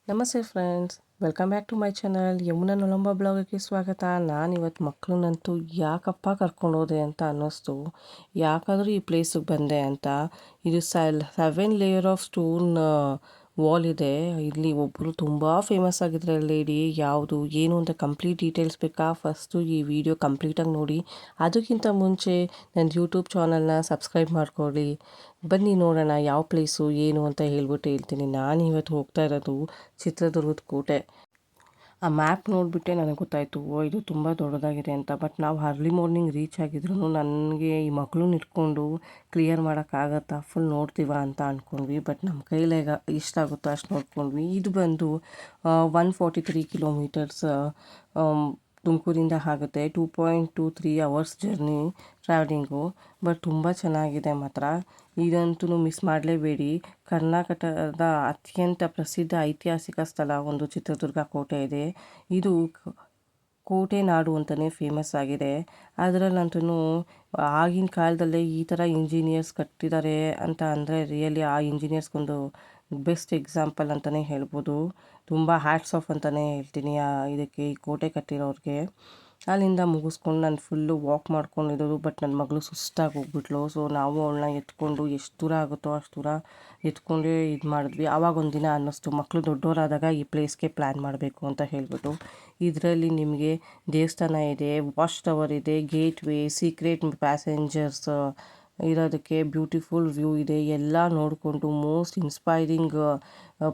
ನಮಸ್ತೆ friends, welcome back to my channel. Yamuna Nolamba ಬ್ಲಾಗಕ್ಕೆ ಸ್ವಾಗತ. ನಾನಿವತ್ತು ಮಕ್ಕಳನ್ನಂತೂ ಯಾಕಪ್ಪ ಕರ್ಕೊಂಡು ಹೋದೆ ಅಂತ ಅನ್ನಿಸ್ತು. ಯಾಕಾದರೂ ಈ ಪ್ಲೇಸಿಗೆ ಬಂದೆ ಅಂತ. ಇದು 7 ಲೇಯರ್ ಆಫ್ ಸ್ಟೋನ್ ವಾಲ್ ಇದೆ. ಇಲ್ಲಿ ಒಬ್ಬರು ತುಂಬ ಫೇಮಸ್ ಆಗಿದ್ರೆ ಲೇಡಿ. ಯಾವುದು ಏನು ಅಂತ ಕಂಪ್ಲೀಟ್ ಡೀಟೇಲ್ಸ್ ಬೇಕಾ? ಫಸ್ಟು ಈ ವಿಡಿಯೋ ಕಂಪ್ಲೀಟಾಗಿ ನೋಡಿ. ಅದಕ್ಕಿಂತ ಮುಂಚೆ ನನ್ನ ಯೂಟ್ಯೂಬ್ ಚಾನಲ್ನ ಸಬ್ಸ್ಕ್ರೈಬ್ ಮಾಡ್ಕೊಳ್ಳಿ. ಬನ್ನಿ ನೋಡೋಣ ಯಾವ ಪ್ಲೇಸು ಏನು ಅಂತ ಹೇಳ್ತೀನಿ. ನಾನು ಇವತ್ತು ಹೋಗ್ತಾ ಇರೋದು ಚಿತ್ರದುರ್ಗದ ಕೋಟೆ. ಆ ಮ್ಯಾಪ್ ನೋಡಿಬಿಟ್ಟೆ ನನಗೆ ಗೊತ್ತಾಯಿತು, ಇದು ತುಂಬ ದೊಡ್ಡದಾಗಿದೆ ಅಂತ. ಬಟ್ ನಾವು ಅರ್ಲಿ ಮಾರ್ನಿಂಗ್ ರೀಚ್ ಆಗಿದ್ರು ನನಗೆ ಈ ಮಗಳನ್ನ ಇಟ್ಕೊಂಡು ಕ್ಲಿಯರ್ ಮಾಡೋಕ್ಕಾಗತ್ತಾ, ಫುಲ್ ನೋಡ್ತೀವ ಅಂತ ಅಂದ್ಕೊಂಡ್ವಿ. ಬಟ್ ನಮ್ಮ ಕೈಲೇ ಎಷ್ಟಾಗುತ್ತೋ ಅಷ್ಟು ನೋಡ್ಕೊಂಡ್ವಿ. ಇದು ಬಂದು 143 ಕಿಲೋಮೀಟರ್ಸ್ ತುಮಕೂರಿಂದ ಆಗುತ್ತೆ. 2.23 ಅವರ್ಸ್ ಜರ್ನಿ ಟ್ರಾವೆಲಿಂಗು. ಬಟ್ ತುಂಬ ಚೆನ್ನಾಗಿದೆ ಮಾತ್ರ. ಇದಂತೂ ಮಿಸ್ ಮಾಡಲೇಬೇಡಿ. ಕರ್ನಾಟಕದ ಅತ್ಯಂತ ಪ್ರಸಿದ್ಧ ಐತಿಹಾಸಿಕ ಸ್ಥಳ ಒಂದು ಚಿತ್ರದುರ್ಗ ಕೋಟೆ ಇದೆ. ಇದು ಕೋಟೆ ನಾಡು ಅಂತಲೇ ಫೇಮಸ್ ಆಗಿದೆ. ಅದರಲ್ಲಂತೂ ಆಗಿನ ಕಾಲದಲ್ಲೇ ಈ ಥರ ಇಂಜಿನಿಯರ್ಸ್ ಕಟ್ಟಿದ್ದಾರೆ ಅಂತ ಅಂದರೆ ರಿಯಲಿ ಆ ಇಂಜಿನಿಯರ್ಸ್ಗೊಂದು ಬೆಸ್ಟ್ ಎಕ್ಸಾಂಪಲ್ ಅಂತಲೇ ಹೇಳ್ಬೋದು. ತುಂಬ ಹ್ಯಾಟ್ಸ್ ಆಫ್ ಅಂತಲೇ ಹೇಳ್ತೀನಿ ಇದಕ್ಕೆ, ಈ ಕೋಟೆ ಕಟ್ಟಿರೋರಿಗೆ. ಅಲ್ಲಿಂದ ಮುಗಿಸ್ಕೊಂಡು ನಾನು ಫುಲ್ಲು ವಾಕ್ ಮಾಡ್ಕೊಂಡಿರೋದು. ಬಟ್ ನನ್ನ ಮಗಳು ಸುಸ್ತಾಗಿ ಹೋಗ್ಬಿಟ್ಲು. ಸೊ ನಾವು ಅವಳನ್ನ ಎತ್ಕೊಂಡು ಎಷ್ಟು ದೂರ ಆಗುತ್ತೋ ಅಷ್ಟು ದೂರ ಎತ್ಕೊಂಡೇ ಇದು ಮಾಡಿದ್ವಿ. ಆವಾಗ ಒಂದಿನ ಅನ್ನಿಸ್ತು, ಮಕ್ಕಳು ದೊಡ್ಡವರಾದಾಗ ಈ ಪ್ಲೇಸ್ಗೆ ಪ್ಲ್ಯಾನ್ ಮಾಡಬೇಕು ಅಂತ ಹೇಳ್ಬಿಟ್ಟು. ಇದರಲ್ಲಿ ನಿಮಗೆ ದೇವಸ್ಥಾನ ಇದೆ, ವಾಚ್ ಟವರ್ ಇದೆ, ಗೇಟ್ ವೇ, ಸೀಕ್ರೆಟ್ ಪ್ಯಾಸೆಂಜರ್ಸ್ ಇರೋದಕ್ಕೆ ಬ್ಯೂಟಿಫುಲ್ ವ್ಯೂ ಇದೆ. ಎಲ್ಲ ನೋಡಿಕೊಂಡು ಮೋಸ್ಟ್ ಇನ್ಸ್ಪೈರಿಂಗ್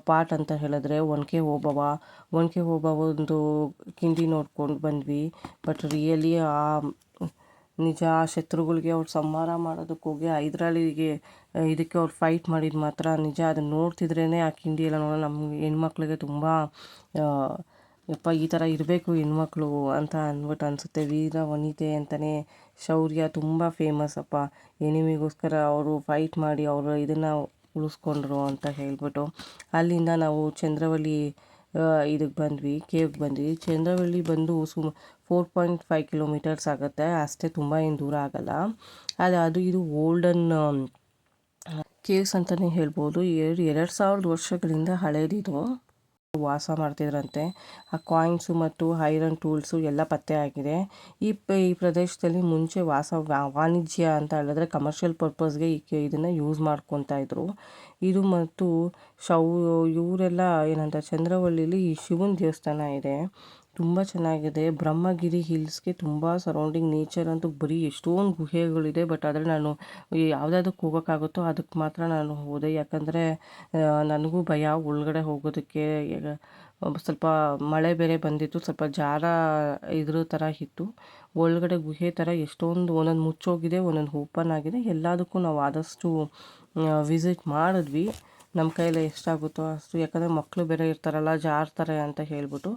ಪಾರ್ಟ್ ಅಂತ ಹೇಳಿದ್ರೆ ಒನಕೆ ಓಬವ್ವ ಒಂದು ಕಿಂಡಿ ನೋಡ್ಕೊಂಡು ಬಂದ್ವಿ. ಬಟ್ ರಿಯಲಿ ನಿಜ ಶತ್ರುಗಳಿಗೆ ಅವ್ರು ಸಂಹಾರ ಮಾಡೋದಕ್ಕೆ ಹೋಗಿ ಹೈದರಾಲಿಗೆ ಇದಕ್ಕೆ ಅವ್ರು ಫೈಟ್ ಮಾಡಿದ ಮಾತ್ರ ನಿಜ. ಅದನ್ನು ನೋಡ್ತಿದ್ರೇ ಆ ಕಿಂಡಿ ಎಲ್ಲ ನೋಡೋ ನಮ್ಗೆ ಹೆಣ್ಮಕ್ಳಿಗೆ ತುಂಬ ಯಪ್ಪ ಈ ಥರ ಇರಬೇಕು ಹೆಣ್ಮಕ್ಳು ಅಂತ ಅಂದ್ಬಿಟ್ಟು ಅನಿಸುತ್ತೆ. ವೀರ ವನಿತೆ ಅಂತಲೇ ಶೌರ್ಯ ತುಂಬ ಫೇಮಸ್ ಅಪ್ಪ. ಎನಿಮಿಗೋಸ್ಕರ ಅವರು ಫೈಟ್ ಮಾಡಿ ಅವರು ಇದನ್ನು ಉಳಿಸ್ಕೊಂಡ್ರು ಅಂತ ಹೇಳ್ಬಿಟ್ಟು. ಅಲ್ಲಿಂದ ನಾವು ಚಂದ್ರವಳ್ಳಿ ಇದಕ್ಕೆ ಬಂದ್ವಿ, ಕೇವ್ಗೆ ಬಂದ್ವಿ. ಚಂದ್ರವಳ್ಳಿ ಬಂದು 4.5 ಕಿಲೋಮೀಟರ್ಸ್ ಆಗುತ್ತೆ ಅಷ್ಟೇ, ತುಂಬ ಏನು ದೂರ ಆಗೋಲ್ಲ. ಅದು ಇದು ಓಲ್ಡನ್ ಕೇವ್ಸ್ ಅಂತಲೇ ಹೇಳ್ಬೋದು. 2000 ವರ್ಷಗಳಿಂದ ಹಳೇದಿದು. ವಾಸ ಮಾಡ್ತಿದ್ರಂತೆ. ಆ ಕಾಯಿನ್ಸು ಮತ್ತು ಐರನ್ ಟೂಲ್ಸು ಎಲ್ಲ ಪತ್ತೆ ಆಗಿದೆ. ಈ ಪ್ರದೇಶದಲ್ಲಿ ಮುಂಚೆ ವಾಣಿಜ್ಯ ಅಂತ ಹೇಳಿದ್ರೆ ಕಮರ್ಷಿಯಲ್ ಪರ್ಪಸ್ಗೆ ಇದನ್ನು ಯೂಸ್ ಮಾಡ್ಕೊತಾ ಇದ್ರು. ಇದು ಮತ್ತು ಇವರೆಲ್ಲ ಏನಂತ ಚಂದ್ರವಳ್ಳಿಲಿ ಈ ಶಿವನ ದೇವಸ್ಥಾನ ಇದೆ, ತುಂಬ ಚೆನ್ನಾಗಿದೆ. ಬ್ರಹ್ಮಗಿರಿ ಹಿಲ್ಸ್ಗೆ ತುಂಬ ಸರೌಂಡಿಂಗ್ ನೇಚರ್ ಅಂತೂ ಬರೀ ಎಷ್ಟೊಂದು ಗುಹೆಗಳಿದೆ. ಬಟ್ ಆದರೆ ನಾನು ಯಾವುದಾದಕ್ಕೆ ಹೋಗೋಕ್ಕಾಗುತ್ತೋ ಅದಕ್ಕೆ ಮಾತ್ರ ನಾನು ಹೋದೆ. ಯಾಕಂದರೆ ನನಗೂ ಭಯ ಒಳಗಡೆ ಹೋಗೋದಕ್ಕೆ. ಸ್ವಲ್ಪ ಮಳೆ ಬೇರೆ ಬಂದಿತ್ತು, ಸ್ವಲ್ಪ ಜಾರ ಇದ್ರ ಥರ ಇತ್ತು. ಒಳಗಡೆ ಗುಹೆ ಥರ ಎಷ್ಟೊಂದು ಒಂದೊಂದು ಮುಚ್ಚೋಗಿದೆ, ಒಂದೊಂದು ಓಪನ್ ಆಗಿದೆ. ಎಲ್ಲದಕ್ಕೂ ನಾವು ಆದಷ್ಟು ವಿಸಿಟ್ ಮಾಡಿದ್ವಿ, ನಮ್ಮ ಕೈಯಲ್ಲಿ ಎಷ್ಟಾಗುತ್ತೋ ಅಷ್ಟು. ಯಾಕಂದರೆ ಮಕ್ಕಳು ಬೇರೆ ಇರ್ತಾರಲ್ಲ, ಜಾರ್ತಾರೆ ಅಂತ ಹೇಳ್ಬಿಟ್ಟು.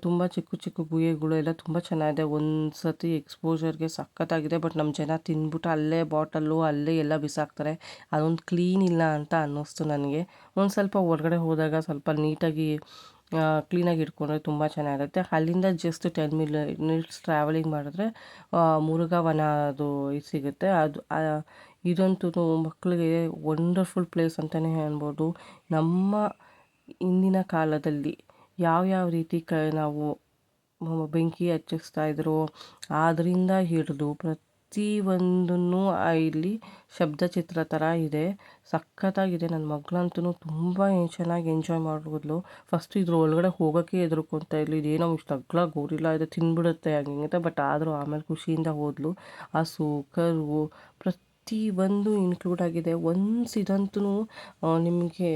ತುಂಬ ಚಿಕ್ಕ ಚಿಕ್ಕ ಗುಹೆಗಳು ಎಲ್ಲ ತುಂಬ ಚೆನ್ನಾಗಿದೆ. ಒಂದು ಸತಿ ಎಕ್ಸ್ಪೋಜರ್ಗೆ ಸಖತ್ತಾಗಿದೆ. ಬಟ್ ನಮ್ಮ ಜನ ತಿಂದ್ಬಿಟ್ಟು ಅಲ್ಲೇ ಬಾಟಲ್ಲು ಅಲ್ಲೇ ಎಲ್ಲ ಬಿಸಾಕ್ತಾರೆ. ಅದೊಂದು ಕ್ಲೀನ್ ಇಲ್ಲ ಅಂತ ಅನ್ನಿಸ್ತು ನನಗೆ. ಒಂದು ಸ್ವಲ್ಪ ಹೊರಗಡೆ ಹೋದಾಗ ಸ್ವಲ್ಪ ನೀಟಾಗಿ ಕ್ಲೀನಾಗಿ ಇಟ್ಕೊಂಡ್ರೆ ತುಂಬ ಚೆನ್ನಾಗಿರುತ್ತೆ. ಅಲ್ಲಿಂದ ಜಸ್ಟ್ 10 ಮಿನಿಟ್ಸ್ ಟ್ರಾವೆಲಿಂಗ್ ಮಾಡಿದ್ರೆ ಮುರುಘಾವನ ಅದು ಇದು ಸಿಗುತ್ತೆ. ಇದಂತೂ ಮಕ್ಕಳಿಗೆ ವಂಡರ್ಫುಲ್ ಪ್ಲೇಸ್ ಅಂತಲೇ ಹೇಳ್ಬೋದು. ನಮ್ಮ ಇಂದಿನ ಕಾಲದಲ್ಲಿ ಯಾವ್ಯಾವ ರೀತಿ ನಾವು ಬೆಂಕಿ ಹಚ್ಚಿಸ್ತಾ ಇದ್ರು ಅದರಿಂದ ಹಿಡಿದು ಪ್ರತಿಯೊಂದನ್ನು ಇಲ್ಲಿ ಶಬ್ದಚಿತ್ರ ಥರ ಇದೆ. ಸಖತ್ತಾಗಿದೆ. ನನ್ನ ಮಗಳಂತೂ ತುಂಬ ಚೆನ್ನಾಗಿ ಎಂಜಾಯ್ ಮಾಡ್ಬೋದ್ಲು. ಫಸ್ಟು ಇದ್ರ ಒಳಗಡೆ ಹೋಗೋಕ್ಕೆ ಹೆದರ್ಕೊತಾ ಇದ್ಲು, ಇದೇನೋ ಇಷ್ಟು ಅಗ್ಲ ಗೋರಿಲ್ಲ ಇದೆ ತಿಂದ್ಬಿಡುತ್ತೆ ಹಂಗೆ. ಬಟ್ ಆದರೂ ಆಮೇಲೆ ಖುಷಿಯಿಂದ ಹೋದ್ಲು. ಹಸು ಕರು ಪ್ರತಿಯೊಂದು ಇನ್ಕ್ಲೂಡ್ ಆಗಿದೆ. ಒನ್ಸ್ ಇದಂತೂ ನಿಮಗೆ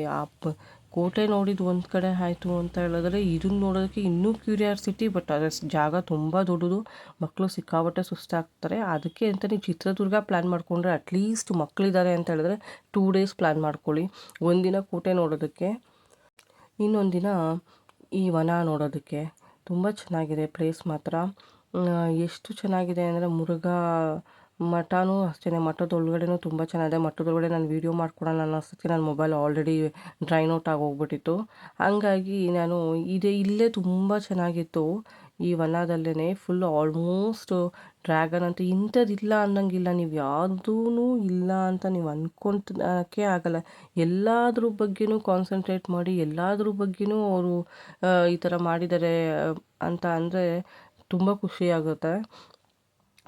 ಕೋಟೆ ನೋಡಿದ್ದು ಒಂದು ಕಡೆ ಆಯಿತು ಅಂತ ಹೇಳಿದ್ರೆ ಇದನ್ನು ನೋಡೋದಕ್ಕೆ ಇನ್ನೂ ಕ್ಯೂರಿಯಾಸಿಟಿ. ಬಟ್ ಅದರ ಜಾಗ ತುಂಬ ದೊಡ್ಡದು, ಮಕ್ಕಳು ಸಿಕ್ಕಾಪಟ್ಟೆ ಸುಸ್ತಾಗ್ತಾರೆ. ಅದಕ್ಕೆ ಅಂತಲೇ ಚಿತ್ರದುರ್ಗ ಪ್ಲ್ಯಾನ್ ಮಾಡಿಕೊಂಡ್ರೆ ಅಟ್ಲೀಸ್ಟ್ ಮಕ್ಕಳಿದ್ದಾರೆ ಅಂತ ಹೇಳಿದ್ರೆ 2 ಡೇಸ್ ಪ್ಲ್ಯಾನ್ ಮಾಡ್ಕೊಳ್ಳಿ. ಒಂದಿನ ಕೋಟೆ ನೋಡೋದಕ್ಕೆ, ಇನ್ನೊಂದು ದಿನ ಈ ವನ ನೋಡೋದಕ್ಕೆ. ತುಂಬ ಚೆನ್ನಾಗಿದೆ ಪ್ಲೇಸ್ ಮಾತ್ರ. ಎಷ್ಟು ಚೆನ್ನಾಗಿದೆ ಅಂದರೆ ಮುರುಘಾ ಮಠನೂ ಅಷ್ಟೇ. ಮಠದೊಳಗಡೆನೂ ತುಂಬ ಚೆನ್ನಾಗಿದೆ. ಮಠದೊಳಗಡೆ ನಾನು ವೀಡಿಯೋ ಮಾಡ್ಕೊಳೋಣ ಅನ್ನೋಷ್ಟೊತ್ತಿಗೆ ನನ್ನ ಮೊಬೈಲ್ ಆಲ್ರೆಡಿ ಡ್ರೈನ್ ಔಟ್ ಆಗೋಗ್ಬಿಟ್ಟಿತ್ತು. ಹಂಗಾಗಿ ನಾನು ಇಲ್ಲೇ ತುಂಬ ಚೆನ್ನಾಗಿತ್ತು. ಈ ವನದಲ್ಲೇ ಫುಲ್ ಆಲ್ಮೋಸ್ಟ್ ಡ್ರ್ಯಾಗನ್ ಅಂತ ಇಂಥದ್ದಿಲ್ಲ ಅನ್ನೋಂಗಿಲ್ಲ. ನೀವು ಯಾವುದೂ ಇಲ್ಲ ಅಂತ ನೀವು ಅಂದ್ಕೊಳಕ್ಕೆ ಆಗಲ್ಲ. ಎಲ್ಲದ್ರ ಬಗ್ಗೆನೂ ಕಾನ್ಸಂಟ್ರೇಟ್ ಮಾಡಿ ಎಲ್ಲದ್ರ ಬಗ್ಗೆನೂ ಅವರು ಈ ಥರ ಮಾಡಿದ್ದಾರೆ ಅಂತ ಅಂದರೆ ತುಂಬ ಖುಷಿಯಾಗುತ್ತೆ.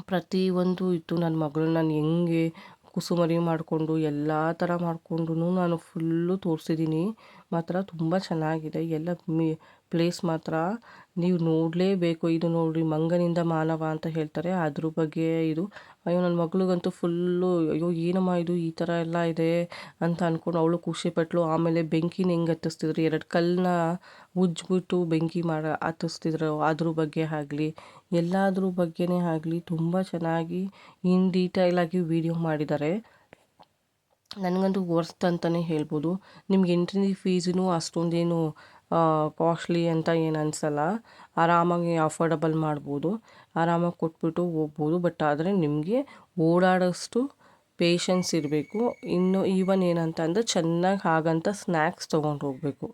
ಪ್ರತಿಯೊಂದು ಇತ್ತು. ನನ್ನ ಮಗಳನ್ನ ನಾನು ಹೆಂಗೆ ಕುಸುಮರಿ ಮಾಡಿಕೊಂಡು ಎಲ್ಲ ಥರ ಮಾಡಿಕೊಂಡು ನಾನು ಫುಲ್ಲು ತೋರಿಸಿದ್ದೀನಿ. ಮಾತ್ರ ತುಂಬ ಚೆನ್ನಾಗಿದೆ. ಎಲ್ಲ ಪ್ಲೇಸ್ ಮಾತ್ರ ನೀವು ನೋಡಲೇಬೇಕು. ಇದು ನೋಡಿ ಮಂಗನಿಂದ ಮಾನವ ಅಂತ ಹೇಳ್ತಾರೆ, ಅದ್ರ ಬಗ್ಗೆ ಇದು. ಅಯ್ಯೋ ನನ್ನ ಮಗಳಿಗಂತೂ ಫುಲ್ಲು ಅಯ್ಯೋ ಏನಮ್ಮ ಇದು ಈ ಥರ ಎಲ್ಲ ಇದೆ ಅಂತ ಅಂದ್ಕೊಂಡು ಅವಳು ಖುಷಿಪಟ್ಳು. ಆಮೇಲೆ ಬೆಂಕಿನ ಹೆಂಗೆ ಹತ್ತಿಸ್ತಿದ್ರು, 2 ಕಲ್ಲನ್ನ ಉಜ್ಜಿಬಿಟ್ಟು ಬೆಂಕಿ ಹತ್ತಿಸ್ತಿದ್ರು, ಅದ್ರ ಬಗ್ಗೆ ಆಗಲಿ ಎಲ್ಲದ್ರ ಬಗ್ಗೆನೇ ಆಗಲಿ ತುಂಬ ಚೆನ್ನಾಗಿ ಇನ್ ಡೀಟೇಲಾಗಿ ವೀಡಿಯೋ ಮಾಡಿದ್ದಾರೆ. ನನಗಂತೂ ವರ್ತ್ ಅಂತಲೇ ಹೇಳ್ಬೋದು. ನಿಮ್ಗೆ ಎಂಟ್ರಿ ಫೀಸೂ ಅಷ್ಟೊಂದೇನು ಕಾಸ್ಟ್ಲಿ ಅಂತ ಏನು ಅನಿಸಲ್ಲ. ಆರಾಮಾಗಿ ಅಫೋರ್ಡಬಲ್ ಮಾಡ್ಬೋದು, ಆರಾಮಾಗಿ ಕೊಟ್ಬಿಟ್ಟು ಹೋಗ್ಬೋದು. ಬಟ್ ಆದರೆ ನಿಮಗೆ ಓಡಾಡೋಷ್ಟು ಪೇಷನ್ಸ್ ಇರಬೇಕು. ಇನ್ನು ಈವನ್ ಏನಂತ ಅಂದರೆ ಚೆನ್ನಾಗಿ ಹಾಗಂತ ಸ್ನ್ಯಾಕ್ಸ್ ತೊಗೊಂಡು ಹೋಗಬೇಕು.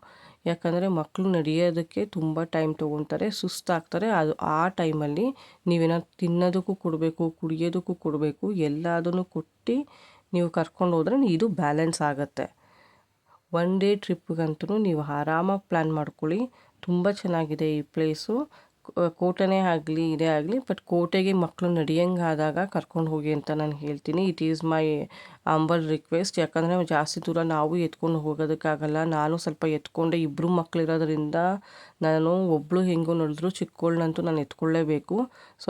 ಯಾಕಂದರೆ ಮಕ್ಕಳು ನಡೆಯೋದಕ್ಕೆ ತುಂಬ ಟೈಮ್ ತೊಗೊತಾರೆ, ಸುಸ್ತಾಗ್ತಾರೆ. ಅದು ಆ ಟೈಮಲ್ಲಿ ನೀವೇನಾದ್ರು ತಿನ್ನೋದಕ್ಕೂ ಕೊಡಬೇಕು, ಕುಡಿಯೋದಕ್ಕೂ ಕೊಡಬೇಕು. ಎಲ್ಲದನ್ನು ಕೊಟ್ಟು ನೀವು ಕರ್ಕೊಂಡು ಹೋದ್ರೆ ಇದು ಬ್ಯಾಲೆನ್ಸ್ ಆಗುತ್ತೆ. 1 ಡೇ ಟ್ರಿಪ್ಗಂತೂ ನೀವು ಆರಾಮಾಗಿ ಪ್ಲ್ಯಾನ್ ಮಾಡ್ಕೊಳ್ಳಿ. ತುಂಬ ಚೆನ್ನಾಗಿದೆ ಈ ಪ್ಲೇಸು. ಕೋಟೆನೇ ಆಗಲಿ ಇದೇ ಆಗಲಿ, ಬಟ್ ಕೋಟೆಗೆ ಮಕ್ಕಳು ನಡೆಯಂಗಾದಾಗ ಕರ್ಕೊಂಡು ಹೋಗಿ ಅಂತ ನಾನು ಹೇಳ್ತೀನಿ. It is my humble request. ಯಾಕಂದರೆ ಜಾಸ್ತಿ ದೂರ ನಾವು ಎತ್ಕೊಂಡು ಹೋಗೋದಕ್ಕಾಗಲ್ಲ. ನಾನು ಸ್ವಲ್ಪ ಎತ್ಕೊಂಡೆ, ಇಬ್ಬರು ಮಕ್ಕಳಿರೋದ್ರಿಂದ ನಾನು ಒಬ್ಬಳು ಹೆಂಗೋ ನಡೆದ್ರು, ಚಿಕ್ಕವಳನ್ನಂತೂ ನಾನು ಎತ್ಕೊಳ್ಳೇಬೇಕು.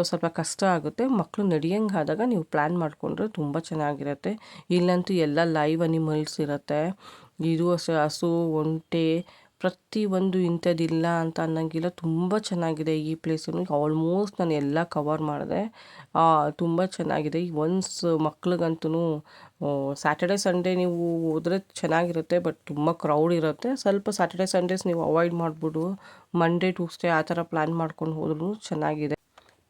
ಸ್ವಲ್ಪ ಕಷ್ಟ ಆಗುತ್ತೆ. ಮಕ್ಕಳು ನಡೆಯಂಗಾದಾಗ ನೀವು ಪ್ಲ್ಯಾನ್ ಮಾಡಿಕೊಂಡ್ರೆ ತುಂಬ ಚೆನ್ನಾಗಿರುತ್ತೆ. ಇಲ್ಲಂತೂ ಎಲ್ಲ ಲೈವ್ ಅನಿಮಲ್ಸ್ ಇರುತ್ತೆ. ಇದು ಹಸು, ಒಂಟೆ, ಪ್ರತಿಯೊಂದು ಇಂಥದ್ದಿಲ್ಲ ಅಂತ ಅನ್ನೋಂಗಿಲ್ಲ. ತುಂಬ ಚೆನ್ನಾಗಿದೆ ಈ ಪ್ಲೇಸನ್ನು. ಆಲ್ಮೋಸ್ಟ್ ನಾನು ಎಲ್ಲ ಕವರ್ ಮಾಡಿದೆ. ತುಂಬ ಚೆನ್ನಾಗಿದೆ. ಒನ್ಸ್ ಮಕ್ಳಿಗಂತೂ ಸ್ಯಾಟರ್ಡೆ ಸಂಡೇ ನೀವು ಹೋದರೆ ಚೆನ್ನಾಗಿರುತ್ತೆ, ಬಟ್ ತುಂಬ ಕ್ರೌಡ್ ಇರುತ್ತೆ. ಸ್ವಲ್ಪ ಸ್ಯಾಟರ್ಡೆ ಸಂಡೇಸ್ ನೀವು ಅವಾಯ್ಡ್ ಮಾಡಿಬಿಡು. ಮಂಡೇ ಟ್ಯೂಸ್ಡೇ ಆ ಥರ ಪ್ಲ್ಯಾನ್ ಮಾಡ್ಕೊಂಡು ಹೋದ್ರೂ ಚೆನ್ನಾಗಿದೆ.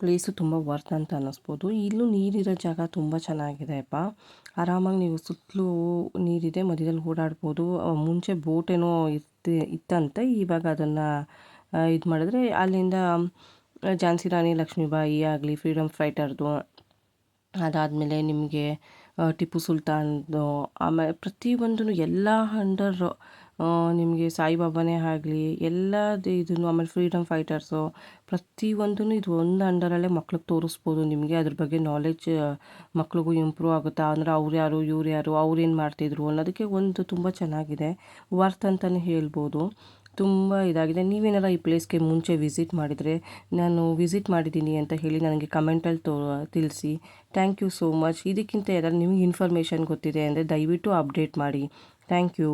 ಪ್ಲೇಸು ತುಂಬ ವರ್ತ್ ಅಂತ ಅನ್ನಿಸ್ಬೋದು. ಇಲ್ಲೂ ನೀರಿರೋ ಜಾಗ ತುಂಬ ಚೆನ್ನಾಗಿದೆಪ್ಪ. ಆರಾಮಾಗಿ ನೀವು ಸುತ್ತಲೂ ನೀರಿದೆ, ಮಧ್ಯದಲ್ಲಿ ಓಡಾಡ್ಬೋದು. ಮುಂಚೆ ಬೋಟೇನೋ ಇತ್ತಂತೆ, ಇವಾಗ ಅದನ್ನು ಇದು ಮಾಡಿದ್ರೆ ಅಲ್ಲಿಂದ ಝಾನ್ಸಿ ರಾಣಿ ಲಕ್ಷ್ಮೀಬಾಯಿ ಆಗಲಿ, ಫ್ರೀಡಮ್ ಫೈಟರ್ದು, ಅದಾದಮೇಲೆ ನಿಮಗೆ ಟಿಪ್ಪು ಸುಲ್ತಾನ್ದು, ಆಮೇಲೆ ಪ್ರತಿಯೊಂದೂ ಎಲ್ಲ ಅಂಡರ್ ನಿಮಗೆ ಸಾಯಿಬಾಬಾನೇ ಆಗಲಿ ಎಲ್ಲದು ಇದನ್ನು, ಆಮೇಲೆ ಫ್ರೀಡಮ್ ಫೈಟರ್ಸು ಪ್ರತಿಯೊಂದೂ ಇದು ಒಂದು ಅಂಡರಲ್ಲೇ ಮಕ್ಳಿಗೆ ತೋರಿಸ್ಬೋದು. ನಿಮಗೆ ಅದ್ರ ಬಗ್ಗೆ ನಾಲೆಡ್ಜ್ ಮಕ್ಳಿಗೂ ಇಂಪ್ರೂವ್ ಆಗುತ್ತೆ. ಅಂದರೆ ಅವ್ರು ಯಾರು, ಇವ್ರು ಯಾರು, ಅವ್ರೇನು ಮಾಡ್ತಿದ್ರು ಅನ್ನೋದಕ್ಕೆ ಒಂದು ತುಂಬ ಚೆನ್ನಾಗಿದೆ, ವರ್ತ್ ಅಂತಲೇ ಹೇಳ್ಬೋದು. ತುಂಬ ಇದಾಗಿದೆ. ನೀವೇನಾರ ಈ ಪ್ಲೇಸ್ಗೆ ಮುಂಚೆ ವಿಸಿಟ್ ಮಾಡಿದರೆ, ನಾನು ವಿಸಿಟ್ ಮಾಡಿದ್ದೀನಿ ಅಂತ ಹೇಳಿ ನನಗೆ ಕಮೆಂಟಲ್ಲಿ ತಿಳಿಸಿ. Thank you so much. ಇದಕ್ಕಿಂತ ಯಾರು ನಿಮಗೆ ಇನ್ಫಾರ್ಮೇಷನ್ ಗೊತ್ತಿದೆ ಅಂದರೆ ದಯವಿಟ್ಟು ಅಪ್ಡೇಟ್ ಮಾಡಿ. Thank you.